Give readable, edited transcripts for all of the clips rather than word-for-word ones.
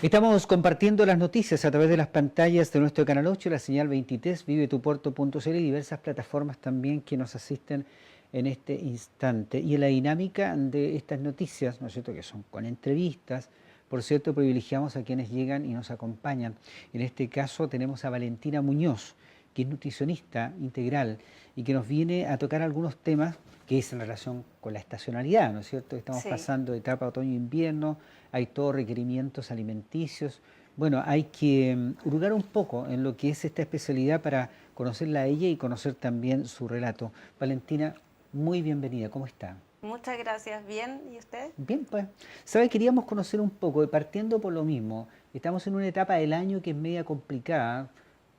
Estamos compartiendo las noticias a través de las pantallas de nuestro canal 8, la señal 23, vivetuporto.cl y diversas plataformas también que nos asisten en este instante. Y en la dinámica de estas noticias, ¿no es cierto?, que son con entrevistas, por cierto, privilegiamos a quienes llegan y nos acompañan. En este caso tenemos a Valentina Muñoz, que es nutricionista integral y que nos viene a tocar algunos temas que es en relación con la estacionalidad, ¿no es cierto? Estamos pasando de etapa otoño-invierno, hay todos requerimientos alimenticios. Bueno, hay que hurgar un poco en lo que es esta especialidad para conocerla a ella y conocer también su relato. Valentina, muy bienvenida, ¿cómo está? Muchas gracias, bien, ¿y usted? Bien, pues, ¿sabe? Queríamos conocer un poco, partiendo por lo mismo, estamos en una etapa del año que es media complicada,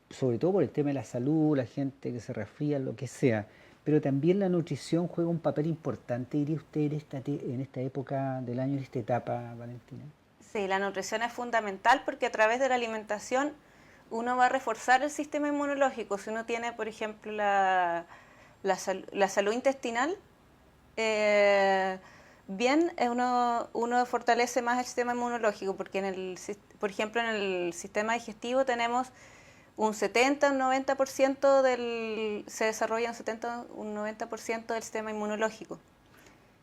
sobre todo por el tema de la salud, la gente que se resfría, lo que sea, pero también la nutrición juega un papel importante, diría usted, en esta época del año, en esta etapa, Valentina. Sí, la nutrición es fundamental porque a través de la alimentación uno va a reforzar el sistema inmunológico. Si uno tiene, por ejemplo, la salud intestinal, bien, uno fortalece más el sistema inmunológico porque, por ejemplo, en el sistema digestivo tenemos un 70, un 90% se desarrolla un 90% del sistema inmunológico.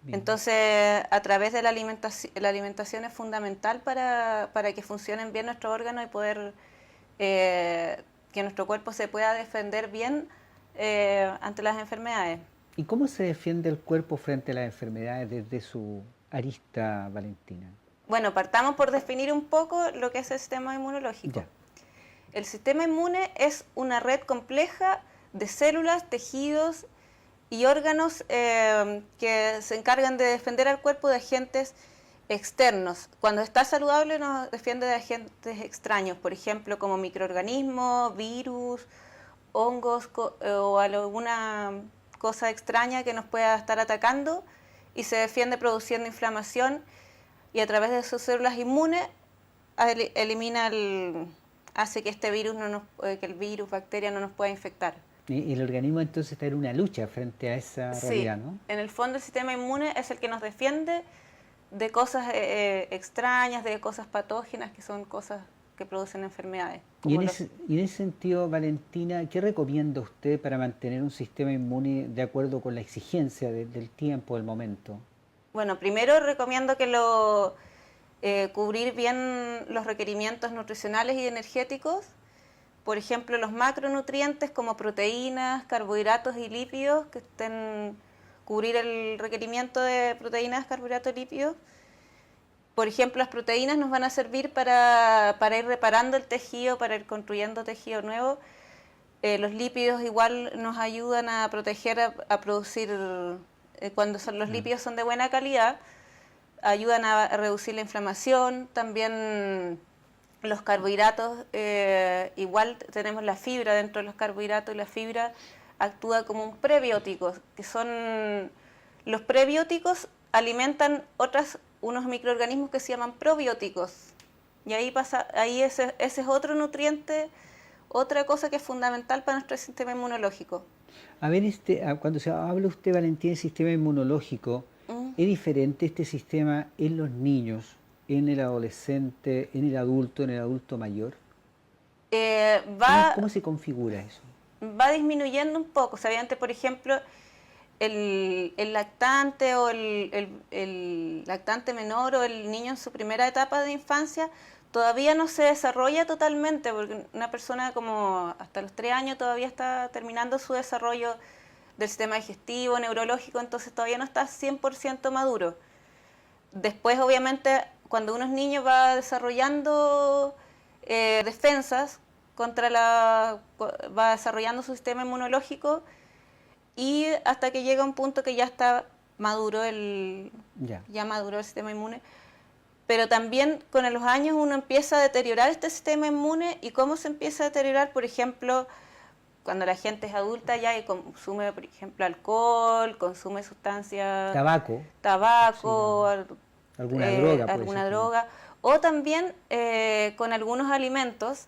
Bien. Entonces, a través de la alimentación es fundamental para que funcionen bien nuestros órganos y poder que nuestro cuerpo se pueda defender bien ante las enfermedades. ¿Y cómo se defiende el cuerpo frente a las enfermedades desde su arista, Valentina? Bueno, partamos por definir un poco lo que es el sistema inmunológico. Ya. El sistema inmune es una red compleja de células, tejidos y órganos que se encargan de defender al cuerpo de agentes externos. Cuando está saludable nos defiende de agentes extraños, por ejemplo, como microorganismos, virus, hongos o alguna cosa extraña que nos pueda estar atacando, y se defiende produciendo inflamación, y a través de sus células inmunes elimina hace que este virus que el virus, bacteria no nos pueda infectar. Y el organismo entonces está en una lucha frente a esa realidad, ¿no? En el fondo el sistema inmune es el que nos defiende de cosas extrañas, de cosas patógenas, que son cosas que producen enfermedades. Y en ese sentido, Valentina, ¿qué recomienda usted para mantener un sistema inmune de acuerdo con la exigencia del tiempo, del momento? Bueno, primero recomiendo que cubrir bien los requerimientos nutricionales y energéticos. Por ejemplo, los macronutrientes como proteínas, carbohidratos y lípidos, cubrir el requerimiento de proteínas, carbohidratos y lípidos. Por ejemplo, las proteínas nos van a servir para ir reparando el tejido, para ir construyendo tejido nuevo. Los lípidos igual nos ayudan a proteger, a producir, cuando los lípidos son de buena calidad, ayudan a reducir la inflamación. También los carbohidratos, igual tenemos la fibra dentro de los carbohidratos, y la fibra actúa como un prebiótico, que son los prebióticos alimentan unos microorganismos que se llaman probióticos, y ahí ese es otro nutriente, otra cosa que es fundamental para nuestro sistema inmunológico. A ver, cuando habla usted, Valentín, del sistema inmunológico, ¿es diferente este sistema en los niños, en el adolescente, en el adulto mayor? ¿Cómo se configura eso? Va disminuyendo un poco. O sea, obviamente, por ejemplo, el lactante o el lactante menor o el niño en su primera etapa de infancia todavía no se desarrolla totalmente, porque una persona como hasta los 3 años todavía está terminando su desarrollo del sistema digestivo, neurológico, entonces todavía no está 100% maduro. Después, obviamente, cuando uno es niño va desarrollando defensas va desarrollando su sistema inmunológico, y hasta que llega un punto que ya está maduro ya maduró el sistema inmune. Pero también con los años uno empieza a deteriorar este sistema inmune. ¿Y cómo se empieza a deteriorar? Por ejemplo, cuando la gente es adulta ya y consume, por ejemplo, alcohol, consume sustancias... Tabaco. Sí, alguna droga. O también con algunos alimentos,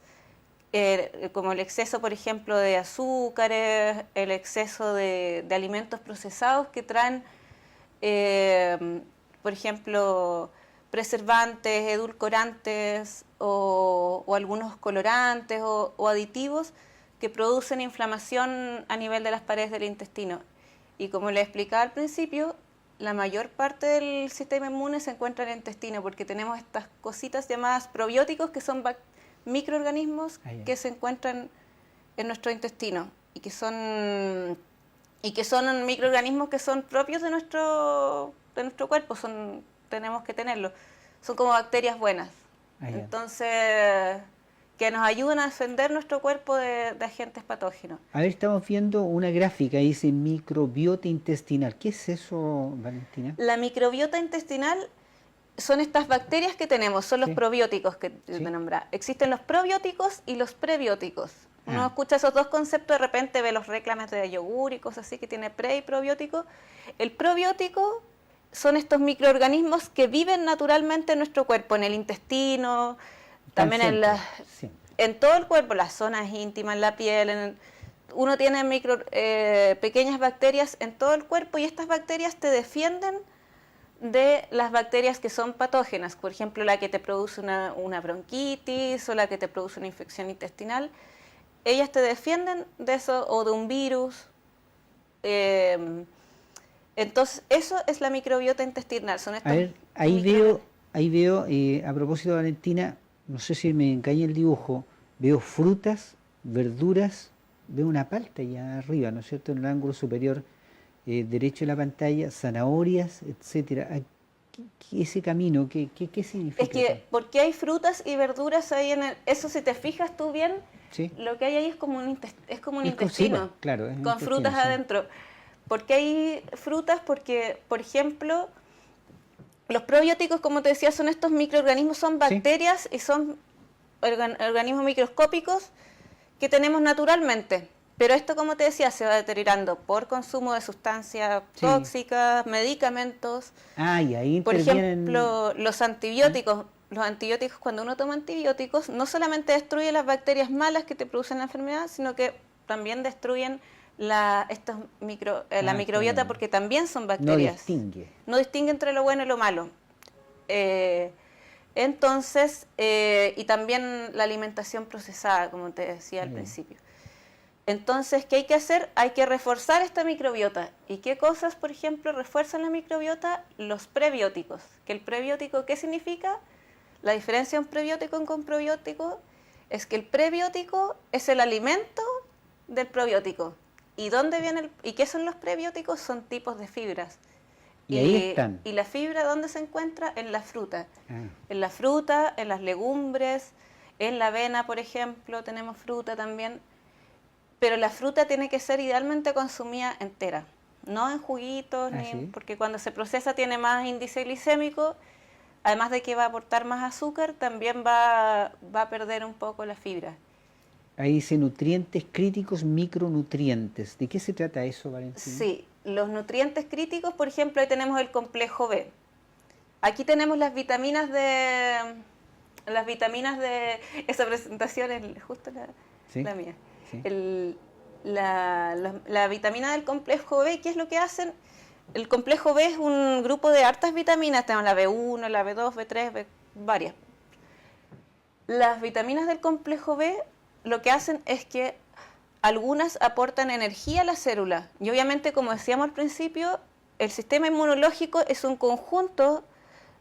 como el exceso, por ejemplo, de azúcares, el exceso de alimentos procesados que traen, por ejemplo, preservantes, edulcorantes o algunos colorantes o aditivos que producen inflamación a nivel de las paredes del intestino. Y como les explicaba al principio, la mayor parte del sistema inmune se encuentra en el intestino porque tenemos estas cositas llamadas probióticos que son microorganismos que se encuentran en nuestro intestino y que son microorganismos que son propios de nuestro cuerpo, tenemos que tenerlos. Son como bacterias buenas. Entonces, que nos ayudan a defender nuestro cuerpo de agentes patógenos. A ver, estamos viendo una gráfica, dice microbiota intestinal. ¿Qué es eso, Valentina? La microbiota intestinal son estas bacterias que tenemos, son los probióticos que te nombré. Existen los probióticos y los prebióticos. Uno escucha esos dos conceptos, de repente ve los reclames de yogur y cosas así que tiene pre y probiótico. El probiótico son estos microorganismos que viven naturalmente en nuestro cuerpo, en el intestino, también en todo el cuerpo, las zonas íntimas, en la piel. Uno tiene pequeñas bacterias en todo el cuerpo y estas bacterias te defienden de las bacterias que son patógenas. Por ejemplo, la que te produce una bronquitis o la que te produce una infección intestinal. Ellas te defienden de eso o de un virus. Entonces, eso es la microbiota intestinal. Son estos ahí veo, a propósito, Valentina, no sé si me engaña el dibujo, veo frutas, verduras, veo una palta allá arriba, ¿no es cierto?, en el ángulo superior derecho de la pantalla, zanahorias, etcétera. Ese camino, ¿qué significa? Es que, porque hay frutas y verduras ahí eso, si te fijas tú bien, lo que hay ahí es como un intestino, claro, con frutas adentro. ¿Por qué hay frutas? Porque, por ejemplo, los probióticos, como te decía, son estos microorganismos, son bacterias y son organismos microscópicos que tenemos naturalmente. Pero esto, como te decía, se va deteriorando por consumo de sustancias tóxicas, medicamentos. Y ahí por ejemplo, los antibióticos. Los antibióticos, cuando uno toma antibióticos, no solamente destruye las bacterias malas que te producen la enfermedad, sino que también destruyen la microbiota, porque también son bacterias. No distingue entre lo bueno y lo malo. Entonces, y también la alimentación procesada, como te decía al principio. Entonces, ¿qué hay que hacer? Hay que reforzar esta microbiota. ¿Y qué cosas, por ejemplo, refuerzan la microbiota? Los prebióticos. ¿Que el prebiótico qué significa? La diferencia de un prebiótico con un probiótico es que el prebiótico es el alimento del probiótico. ¿Y dónde viene y qué son los prebióticos? Son tipos de fibras. Y ahí están. ¿Y la fibra dónde se encuentra? En la fruta. En la fruta, en las legumbres, en la avena, por ejemplo, tenemos fruta también. Pero la fruta tiene que ser idealmente consumida entera, no en juguitos, porque cuando se procesa tiene más índice glicémico, además de que va a aportar más azúcar, también va a perder un poco la fibra. Ahí dice nutrientes críticos, micronutrientes. ¿De qué se trata eso, Valentina? Sí, los nutrientes críticos, por ejemplo, ahí tenemos el complejo B. Aquí tenemos las vitaminas de esa presentación, es justo la mía. Sí. La vitamina del complejo B, ¿qué es lo que hacen? El complejo B es un grupo de hartas vitaminas, tenemos la B1, la B2, B3, varias. Las vitaminas del complejo B lo que hacen es que algunas aportan energía a la célula. Y obviamente, como decíamos al principio, el sistema inmunológico es un conjunto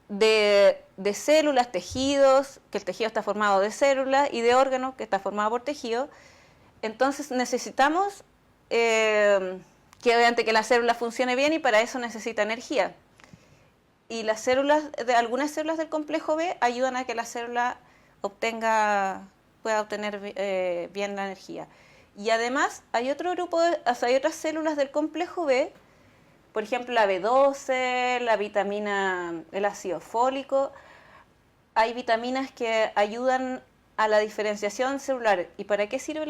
de células, tejidos, que el tejido está formado de células, y de órganos, que está formado por tejido. Entonces necesitamos que obviamente que la célula funcione bien, y para eso necesita energía. Y algunas células del complejo B ayudan a que la célula pueda obtener bien la energía. Y además hay hay otras células del complejo B, por ejemplo la B12, el ácido fólico. Hay vitaminas que ayudan a la diferenciación celular. ¿Y para qué sirve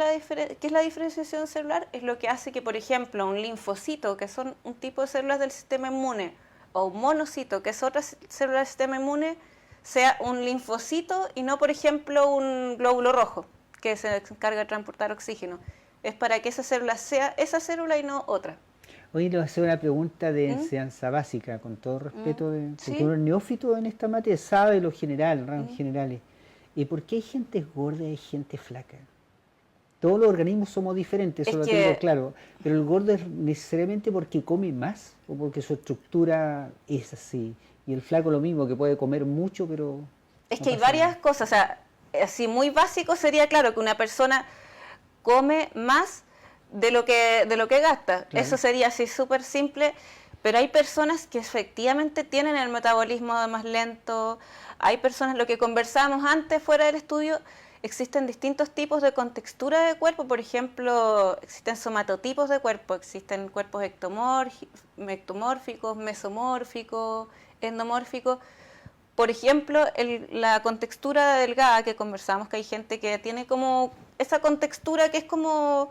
qué es la diferenciación celular? Es lo que hace que, por ejemplo, un linfocito, que son un tipo de células del sistema inmune, o un monocito, que es otra célula del sistema inmune, sea un linfocito y no, por ejemplo, un glóbulo rojo, que se encarga de transportar oxígeno. Es para que esa célula sea esa célula y no otra. Hoy le voy a hacer una pregunta de ¿Mm? enseñanza básica, con todo respeto, porque Sí, uno es neófito en esta materia, sabe lo general, rangos generales. ¿Y por qué hay gente gorda y hay gente flaca? Todos los organismos somos diferentes, eso es lo tengo que, claro, pero el gordo es necesariamente porque come más o porque su estructura es así. Y el flaco lo mismo, que puede comer mucho, pero es no que hay pasa nada. varias cosas, o sea, así muy básico sería claro que una persona come más de lo que gasta. Claro. Eso sería así súper simple, pero hay personas que efectivamente tienen el metabolismo más lento, hay personas, lo que conversábamos antes fuera del estudio, existen distintos tipos de contextura de cuerpo, por ejemplo, existen somatotipos de cuerpo, existen cuerpos ectomórficos, mesomórficos, endomórficos. Por ejemplo, la contextura delgada que conversamos, que hay gente que tiene como esa contextura que es como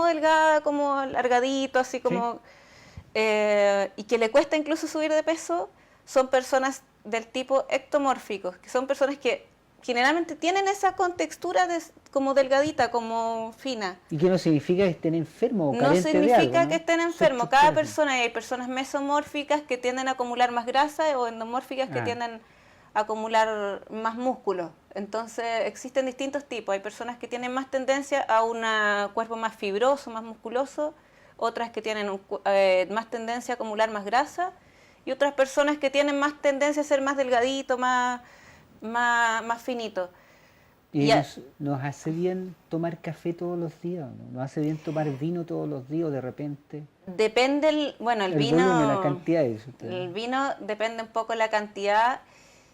delgada, como alargadito, así ¿Sí? como... y que le cuesta incluso subir de peso, son personas del tipo ectomórficos, que son personas que generalmente tienen esa contextura como delgadita, como fina. Y que no significa que estén enfermos o No carentes de algo, significa que ¿no? estén Su enfermos. Cada estructura sí. persona, y hay personas mesomórficas que tienden a acumular más grasa o endomórficas que Ah, tienden a acumular más músculo. Entonces existen distintos tipos. Hay personas que tienen más tendencia a un cuerpo más fibroso, más musculoso, otras que tienen más tendencia a acumular más grasa y otras personas que tienen más tendencia a ser más delgadito, más finito. y Y nos hace bien tomar café todos los días, ¿no? Nos hace bien tomar vino todos los días o de repente. depende, bueno, El volumen, la cantidad, dice usted, el ¿no? vino depende un poco de la cantidad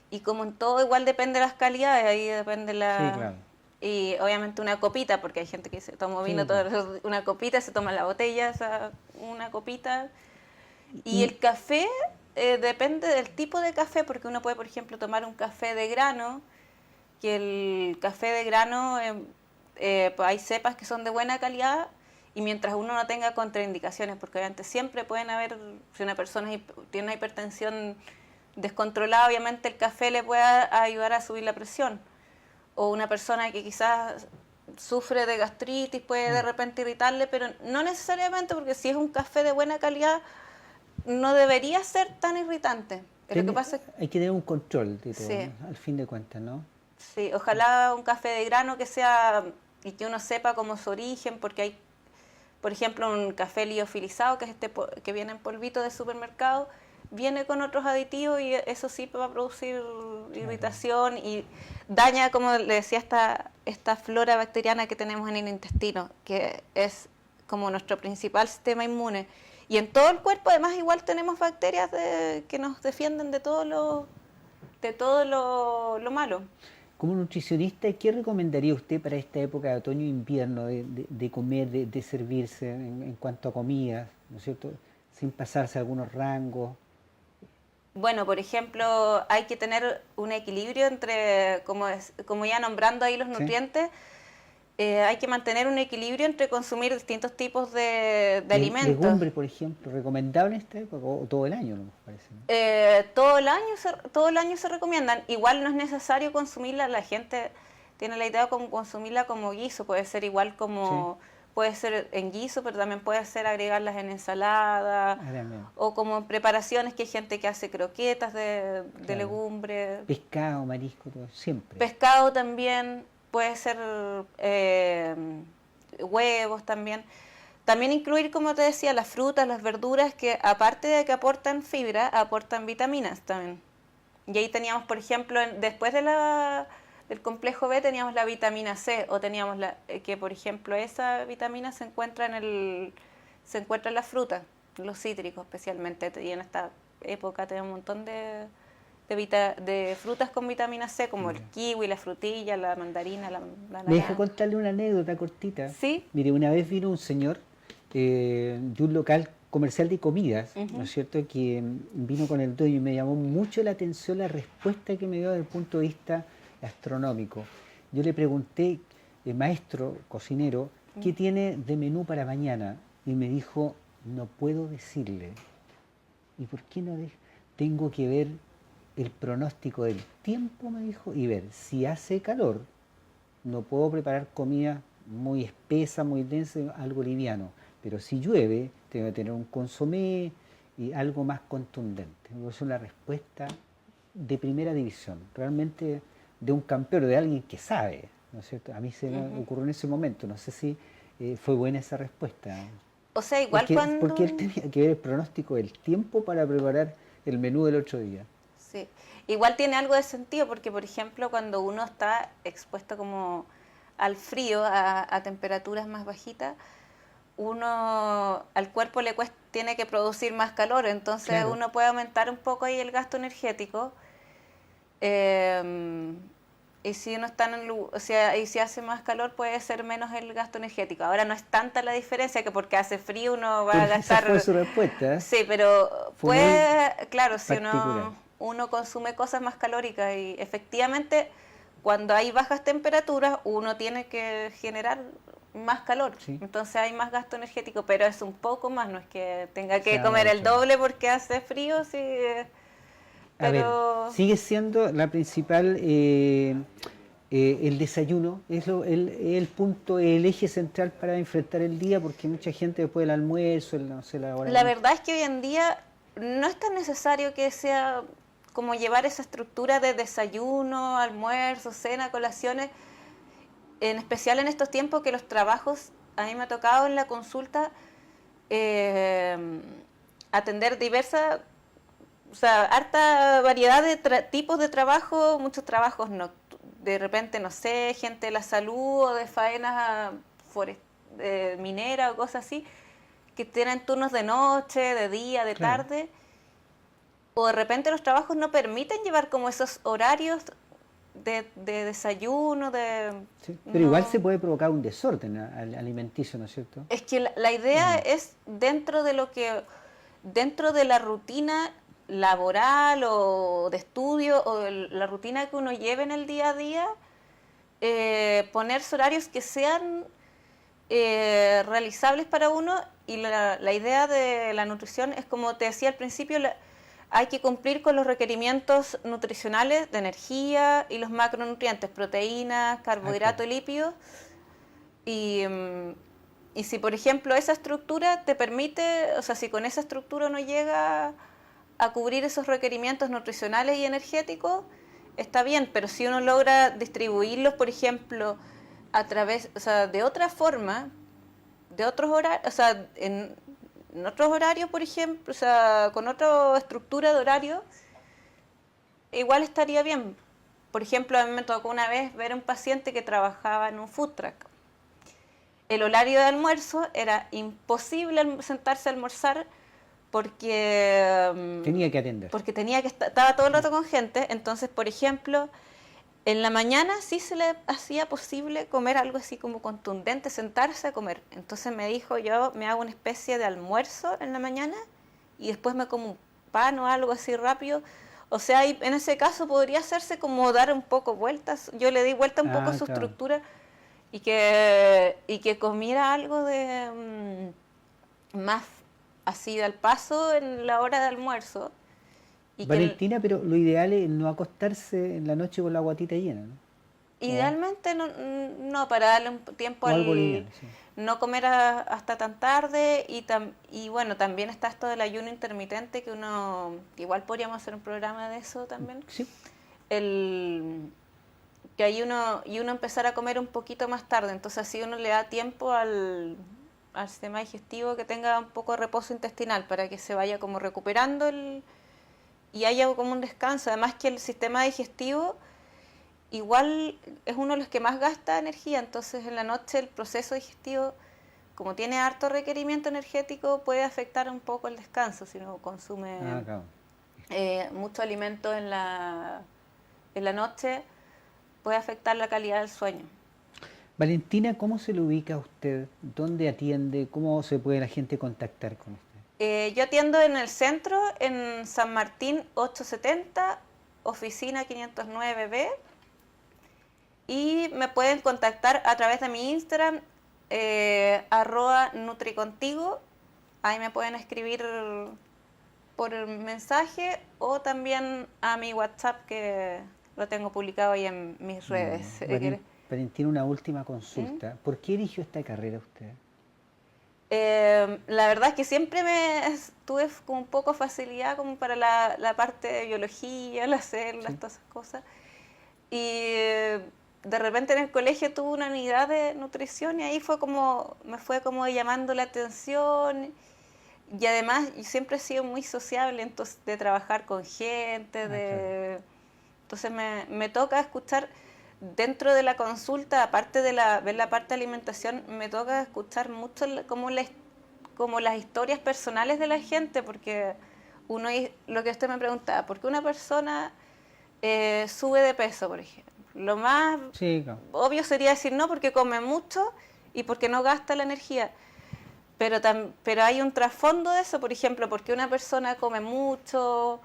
y como en todo igual depende de las calidades, ahí depende Sí, la... claro. Y obviamente una copita, porque hay gente que se toma Sí, vino, pues. una copita, se toma la botella, una copita. Y Y, el café depende del tipo de café, porque uno puede, por ejemplo, tomar un café de grano, que el café de grano, pues hay cepas que son de buena calidad y mientras uno no tenga contraindicaciones, porque obviamente siempre pueden haber, si una persona tiene una hipertensión descontrolada, obviamente el café le puede ayudar a subir la presión. O una persona que quizás sufre de gastritis puede de ah, repente irritarle, pero no necesariamente porque si es un café de buena calidad no debería ser tan irritante. Lo que tiene- pasa es hay que tener un control de todo, sí, ¿no? Al fin de cuentas, ¿no? sí, ojalá un café de grano que sea y que uno sepa como su origen, porque hay, por ejemplo, un café liofilizado, que es que viene en polvito de supermercado, viene con otros aditivos y eso sí va a producir Claro. irritación y daña, como le decía, esta flora bacteriana que tenemos en el intestino, que es como nuestro principal sistema inmune. Y en todo el cuerpo, además, igual tenemos bacterias que nos defienden de todo lo malo. Como nutricionista, ¿qué recomendaría usted para esta época de otoño e invierno de comer, de servirse en cuanto a comidas, ¿no es cierto? Sin pasarse algunos rangos. Bueno, por ejemplo, hay que tener un equilibrio entre, como ya nombrando ahí los ¿Sí? nutrientes, hay que mantener un equilibrio entre consumir distintos tipos de alimentos. Legumbres, por ejemplo, ¿recomendable en esta época o todo el año, no me parece? ¿No? Todo el año se recomiendan. Igual no es necesario consumirla, la gente tiene la idea de consumirla como guiso, puede ser igual Sí, como, puede ser en guiso, pero también puede ser agregarlas en ensalada ah, también, o como en preparaciones que hay gente que hace croquetas de claro. legumbre. Pescado, marisco, todo, siempre. Pescado también, puede ser huevos también. También incluir, como te decía, las frutas, las verduras, que aparte de que aportan fibra, aportan vitaminas también. Y ahí teníamos, por ejemplo, después del complejo B teníamos la vitamina C, o teníamos que, por ejemplo, esa vitamina se encuentra en la fruta, los cítricos especialmente, y en esta época tenemos un montón de frutas con vitamina C, como el Ya. kiwi, la frutilla, la mandarina, la Me deja naranja. contarle una anécdota cortita. ¿Sí? Mire, una vez vino un señor de un local comercial de comidas, ¿no Ujú. es cierto?, que vino con el dueño y me llamó mucho la atención la respuesta que me dio desde el punto de vista gastronómico. Yo le pregunté, maestro, cocinero, ¿qué tiene de menú para mañana? Y me dijo, no puedo decirle. ¿Y por qué no? Tengo que ver el pronóstico del tiempo, me dijo, y ver si hace calor. No puedo preparar comida muy espesa, muy densa, algo liviano. Pero si llueve, tengo que tener un consomé y algo más contundente. Es una respuesta de primera división, realmente de un campeón, de alguien que sabe, ¿no es cierto? A mí se me ocurrió en ese momento, no sé si fue buena esa respuesta. O sea, igual Porque él tenía que ver el pronóstico del tiempo para preparar el menú del otro día. Sí, igual tiene algo de sentido porque, por ejemplo, cuando uno está expuesto como al frío, a temperaturas más bajitas, al cuerpo tiene que producir más calor, entonces Claro. uno puede aumentar un poco ahí el gasto energético. Y si uno está o sea, y si hace más calor puede ser menos el gasto energético. Ahora no es tanta la diferencia que porque hace frío uno va a gastar. Esa fue su respuesta. Sí, pero Fue puede, claro, si particular. uno consume cosas más calóricas y efectivamente cuando hay bajas temperaturas uno tiene que generar más calor, Sí. entonces hay más gasto energético, pero es un poco más, no es que tenga que sea, comer el mucho. doble porque hace frío, sí. A ver, Pero sigue siendo la principal, el desayuno, es el punto, el eje central para enfrentar el día, porque mucha gente después del almuerzo, no sé, la hora. la verdad es que hoy en día no es tan necesario que sea como llevar esa estructura de desayuno, almuerzo, cena, colaciones, en especial en estos tiempos que los trabajos, a mí me ha tocado en la consulta atender diversas, o sea, harta variedad de tipos de trabajo, muchos trabajos de repente, no sé, gente de la salud o de faenas minera o cosas así, que tienen turnos de noche, de día, de Claro. tarde, o de repente los trabajos no permiten llevar como esos horarios de desayuno, Sí, pero igual no. se puede provocar un desorden alimenticio, ¿no es cierto? Es que la idea es dentro de la rutina laboral o de estudio o la rutina que uno lleve en el día a día, ponerse horarios que sean realizables para uno y la idea de la nutrición es, como te decía al principio, hay que cumplir con los requerimientos nutricionales de energía y los macronutrientes, proteínas, carbohidratos y lípidos. Y si, por ejemplo, esa estructura te permite, o sea, si con esa estructura uno llega a cubrir esos requerimientos nutricionales y energéticos, está bien, pero si uno logra distribuirlos, por ejemplo, a través, o sea, de otra forma, de otros horarios, o sea, en otros horarios, por ejemplo, o sea, con otra estructura de horario, igual estaría bien. Por ejemplo, a mí me tocó una vez ver a un paciente que trabajaba en un food truck. El horario de almuerzo era imposible sentarse a almorzar porque Tenía que atender. porque estaba todo el rato con gente. Entonces, por ejemplo, en la mañana sí se le hacía posible comer algo así como contundente, sentarse a comer. Entonces me dijo, yo me hago una especie de almuerzo en la mañana y después me como un pan o algo así rápido. O sea, en ese caso podría hacerse como dar un poco vueltas. Yo le di vuelta un poco a su Claro. estructura y que comiera algo de más así al paso en la hora de almuerzo. Y Valentina, pero lo ideal es no acostarse en la noche con la guatita llena, ¿no? idealmente no, para darle un tiempo O algo liviano, sí. no comer hasta tan tarde y bueno, también está esto del ayuno intermitente que igual podríamos hacer un programa de eso también. Sí. Que hay uno empezar a comer un poquito más tarde, entonces así uno le da tiempo al sistema digestivo que tenga un poco de reposo intestinal para que se vaya como recuperando y haya como un descanso. Además que el sistema digestivo igual es uno de los que más gasta energía, entonces en la noche el proceso digestivo, como tiene harto requerimiento energético, puede afectar un poco el descanso si uno consume Claro. mucho alimento en la noche, puede afectar la calidad del sueño. Valentina, ¿cómo se lo ubica a usted? ¿Dónde atiende? ¿Cómo se puede la gente contactar con usted? Yo atiendo en el centro, en San Martín 870, oficina 509B, y me pueden contactar a través de mi Instagram, @nutricontigo. Ahí me pueden escribir por mensaje o también a mi WhatsApp, que lo tengo publicado ahí en mis redes. Valentina, una última consulta. ¿Por qué eligió esta carrera usted? La verdad es que siempre tuve como un poco facilidad como para la parte de biología, las células, Sí. todas esas cosas. Y de repente en el colegio tuve una unidad de nutrición y ahí me fue como llamando la atención. Y además yo siempre he sido muy sociable, entonces de trabajar con gente, Claro. entonces me toca escuchar dentro de la consulta, aparte de ver la parte de alimentación, me toca escuchar mucho como las historias personales de la gente, porque lo que usted me preguntaba, ¿por qué una persona sube de peso, por ejemplo? Lo más Sí, claro. obvio sería decir no, porque come mucho y porque no gasta la energía. Pero hay un trasfondo de eso, por ejemplo, por qué una persona come mucho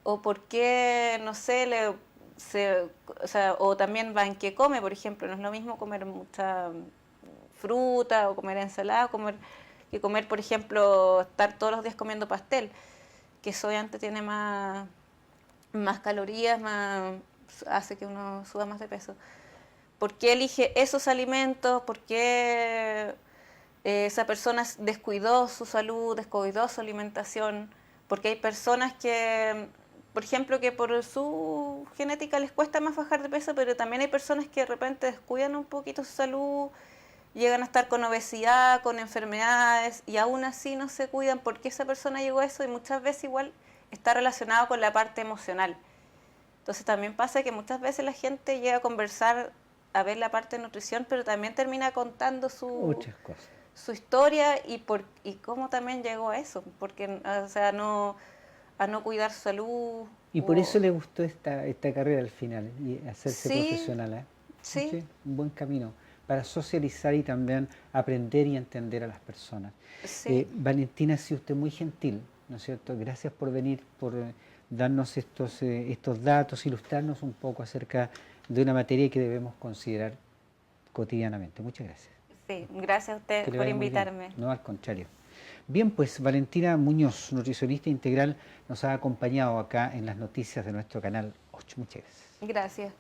o por qué, no sé, o también va en qué come, por ejemplo, no es lo mismo comer mucha fruta o comer ensalada, que comer, por ejemplo, estar todos los días comiendo pastel, que eso obviamente tiene más calorías, hace que uno suba más de peso. ¿Por qué elige esos alimentos? ¿Por qué esa persona descuidó su salud, descuidó su alimentación? Porque hay personas que, por ejemplo, que por su genética les cuesta más bajar de peso, pero también hay personas que de repente descuidan un poquito su salud, llegan a estar con obesidad, con enfermedades, y aún así no se cuidan porque esa persona llegó a eso, y muchas veces igual está relacionado con la parte emocional. Entonces también pasa que muchas veces la gente llega a conversar, a ver la parte de nutrición, pero también termina contando Muchas cosas. su historia y cómo también llegó a eso, porque, o sea, a no cuidar su salud. Y por eso le gustó esta carrera al final, y hacerse Sí, profesional, ¿eh? sí, Sí, un buen camino para socializar y también aprender y entender a las personas. sí. Valentina, ha sido usted muy gentil, ¿no es cierto? Gracias por venir, por darnos estos datos, ilustrarnos un poco acerca de una materia que debemos considerar cotidianamente. Muchas gracias. Sí, gracias a usted Que le por vaya muy bien. invitarme. No, al contrario. Bien, pues Valentina Muñoz, nutricionista integral, nos ha acompañado acá en las noticias de nuestro canal 8. Muchas gracias. Gracias.